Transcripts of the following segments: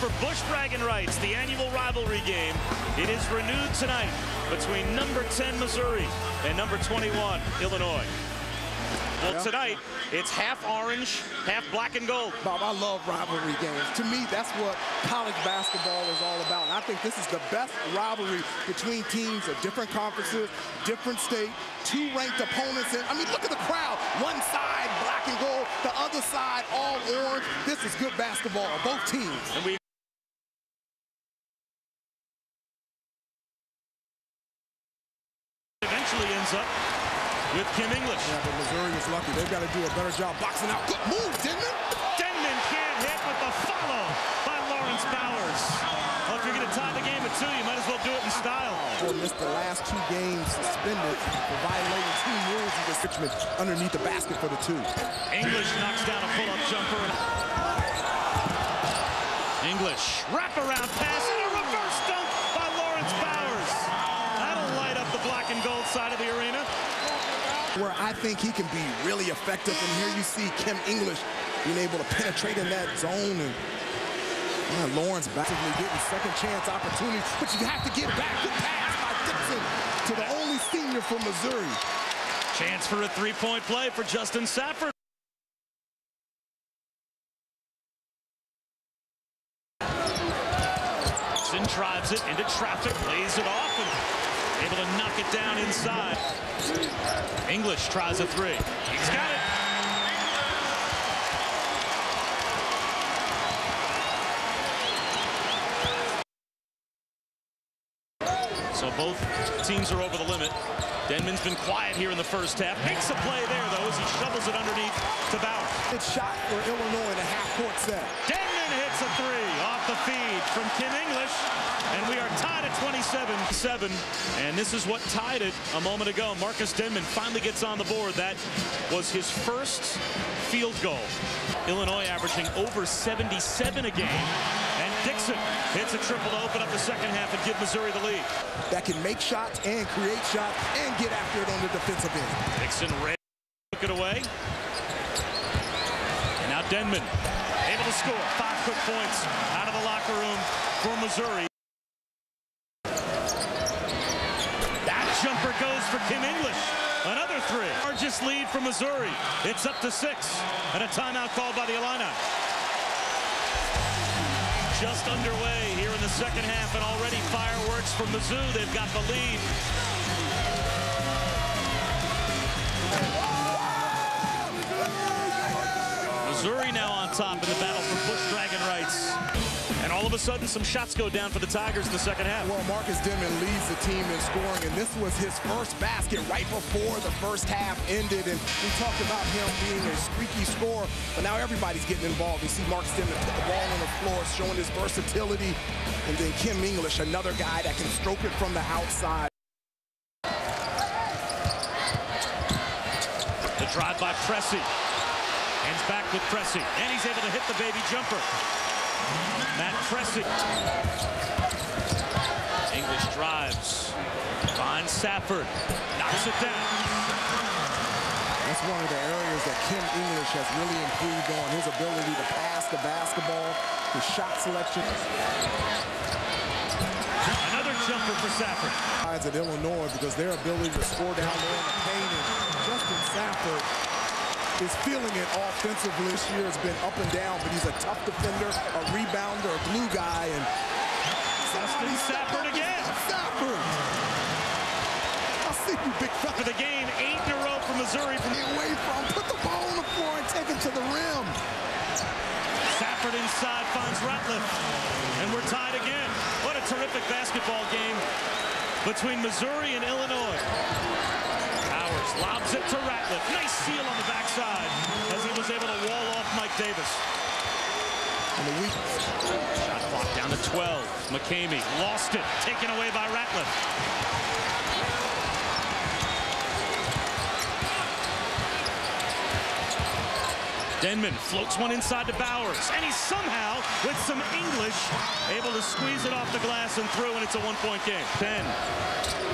for Busch Braggin rights, the annual rivalry game. It is renewed tonight between number 10 Missouri and number 21 Illinois. Well, tonight, it's half orange, half black and gold. Bob, I love rivalry games. To me, that's what college basketball is all about. And I think this is the best rivalry between teams of different conferences, different state, two ranked opponents. And I mean, look at the crowd. One side, black and gold, the other side, all orange. This is good basketball, both teams. And we eventually ends up with Kim English. Yeah, but Missouri is lucky. They've got to do a better job boxing out. Good move, Denman. Denman can't hit with the follow by Lawrence Bowers. Well, if you're going to tie the game at 2, you might as well do it in style. Or missed the last 2 games suspended for violating team rules against Richmond underneath the basket for the 2. English knocks down a pull-up jumper. English, wraparound pass, and a reverse dunk by Lawrence Bowers. That'll light up the black and gold side of the arena. Where I think he can be really effective, and here you see Kim English being able to penetrate in that zone, and Lawrence basically getting second chance opportunities, but you have to get back. Good pass by Dixon to the only senior from Missouri. Chance for a 3-point play for Justin Safford. Dixon drives it into traffic, lays it off, and able to knock it down inside. English tries a 3. He's got it. So both teams are over the limit. Denman's been quiet here in the first half. Makes a play there, though, as he shovels it underneath to Bauer. Good shot for Illinois in a half-court set. Denman hits a 3 off the feed from Kim English. And we are tied at 27-7. And this is what tied it a moment ago. Marcus Denman finally gets on the board. That was his first field goal. Illinois averaging over 77 a game. And Dixon hits a triple to open up the second half and give Missouri the lead. That can make shots and create shots and get after it on the defensive end. Dixon took it away. And now Denman able to score 5 quick points out of the locker room for Missouri. That jumper goes for Kim English. Another 3. Largest lead for Missouri. It's up to 6. And a timeout called by the Illini. Just underway here in the second half, and already fireworks from Mizzou. They've got the lead. Missouri now on top in the battle for Busch Braggin rights. And all of a sudden, some shots go down for the Tigers in the second half. Well, Marcus Denman leads the team in scoring, and this was his first basket right before the first half ended. And we talked about him being a streaky scorer, but now everybody's getting involved. You see Marcus Denman put the ball on the floor, showing his versatility. And then Kim English, another guy that can stroke it from the outside. The drive by Pressey. Ends back with Pressey, and he's able to hit the baby jumper. Matt Pressey. English drives. Finds Safford. Knocks it down. That's one of the areas that Kim English has really improved on. His ability to pass the basketball, his shot selection. Another jumper for Safford. At Illinois, because their ability to score down there in the paint, and Justin Safford is feeling it offensively. This year has been up and down, but he's a tough defender, a rebounder, a glue guy, and Justin Safford again. Safford! I'll see you, big fella. For the game, 8 in a row for Missouri. Away from, put the ball on the floor and take it to the rim. Safford inside finds Ratliff, and we're tied again. What a terrific basketball game between Missouri and Illinois. Bowers lobs it to Ratliff. Nice seal on the backside as he was able to wall off Mike Davis. Shot clock down to 12. McCamey lost it, taken away by Ratliff. Denman floats one inside to Bowers, and he's somehow, with some English, able to squeeze it off the glass and through, and it's a 1-point game. 10.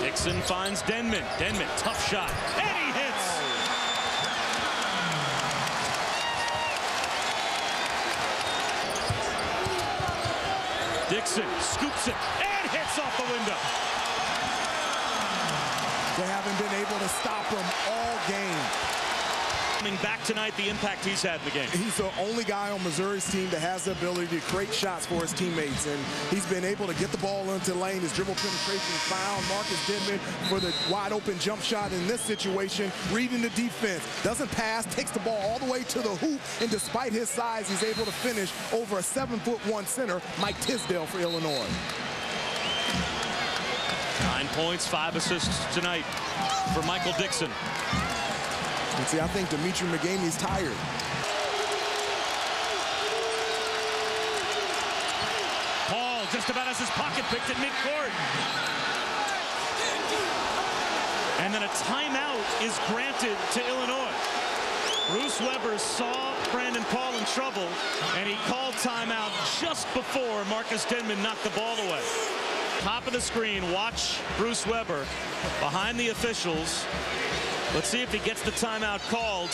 Dixon finds Denman. Denman, tough shot, and he hits. Dixon scoops it and hits off the window. They haven't been able to stop him all game. Coming back tonight, the impact he's had in the game. He's the only guy on Missouri's team that has the ability to create shots for his teammates, and he's been able to get the ball into the lane. His dribble penetration found Marcus Denman for the wide open jump shot in this situation, reading the defense. Doesn't pass, takes the ball all the way to the hoop, and despite his size, he's able to finish over a 7'1" center, Mike Tisdale for Illinois. 9 points, 5 assists tonight for Michael Dixon. And see, I think Dimitri McGamey's tired. Paul just about has his pocket picked at midcourt. And then a timeout is granted to Illinois. Bruce Weber saw Brandon Paul in trouble, and he called timeout just before Marcus Denman knocked the ball away. Top of the screen, watch Bruce Weber behind the officials. Let's see if he gets the timeout called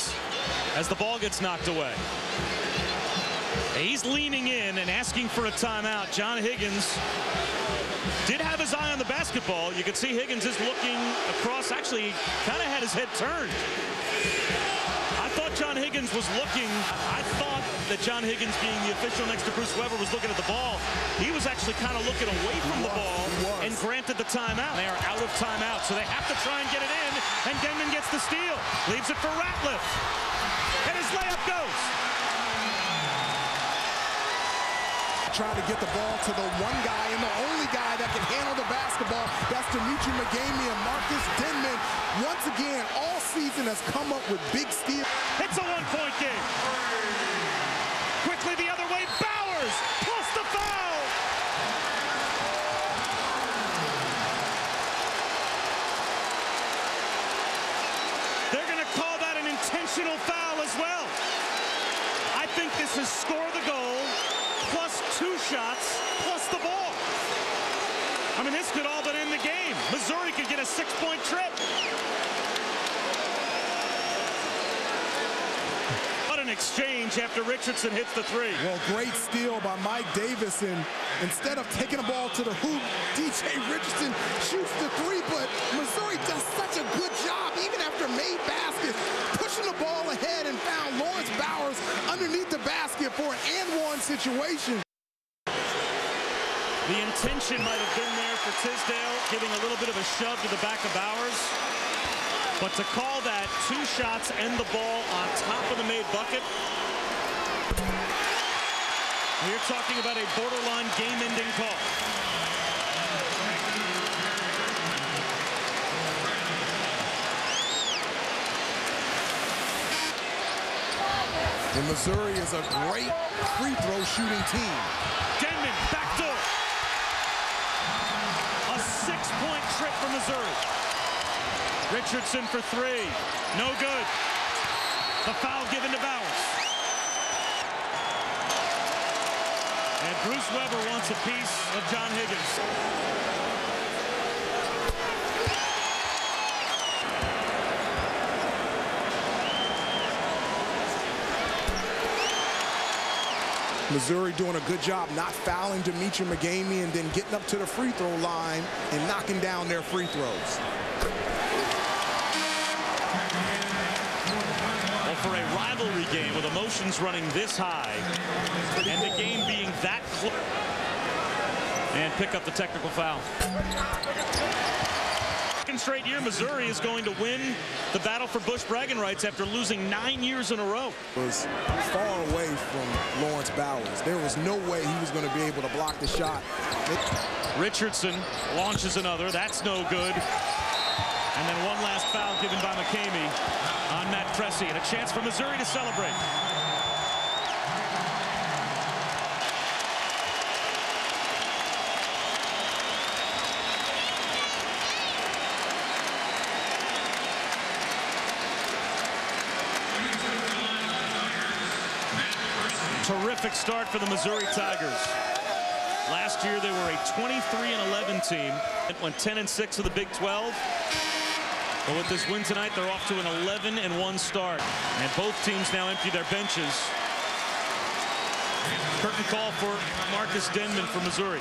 as the ball gets knocked away. He's leaning in and asking for a timeout. John Higgins did have his eye on the basketball. You can see Higgins is looking across. Actually, kind of had his head turned. I thought John Higgins was looking. I thought that John Higgins, being the official next to Bruce Weber, was looking at the ball. He was actually kind of looking away from the ball and granted the timeout. They are out of timeout, so they have to try and get it in, and Denman gets the steal. Leaves it for Ratliff, and his layup goes. Trying to get the ball to the one guy and the only guy that can handle the basketball. That's Dimitri McGamey, and Marcus Denman, once again, all season has come up with big steals. It's a one-point game. Quickly the other way, Bowers plus the foul. They're going to call that an intentional foul as well. I think this is score the goal, plus 2 shots, plus the ball. I mean, this could all but end the game. Missouri could get a 6-point trip. What an exchange after Richardson hits the 3. Well, great steal by Mike Davis, and instead of taking the ball to the hoop, DJ Richardson shoots the 3, but Missouri does such a good job, even after made baskets, pushing the ball ahead and found Lawrence Bowers underneath the basket for an and-one situation. The intention might have been there for Tisdale, giving a little bit of a shove to the back of Bowers. But to call that 2 shots and the ball on top of the made bucket, we're talking about a borderline game-ending call. And Missouri is a great free throw shooting team. Denman, backdoor. A 6-point trip for Missouri. Richardson for 3. No good. The foul given to Bowers. And Bruce Weber wants a piece of John Higgins. Missouri doing a good job not fouling Dimitri McGamey and then getting up to the free throw line and knocking down their free throws. Well, for a rivalry game with emotions running this high and the game being that close, and pick up the technical foul. Second straight year, Missouri is going to win the battle for Busch bragging rights after losing 9 years in a row. Was far away from Lawrence Bowers. There was no way he was going to be able to block the shot. Richardson launches another. That's no good. And then one last foul given by McCamey on Matt Cressy, and a chance for Missouri to celebrate. Terrific start for the Missouri Tigers. Last year they were a 23-11 team. It went 10-6 of the Big 12. But with this win tonight, they're off to an 11-1 start. And both teams now empty their benches. Curtain call for Marcus Denman for Missouri.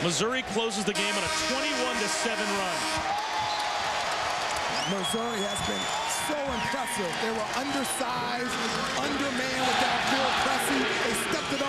Missouri closes the game on a 21-7 run. Missouri has been so impressive. They were undersized, undermanned with that field pressing. They stepped it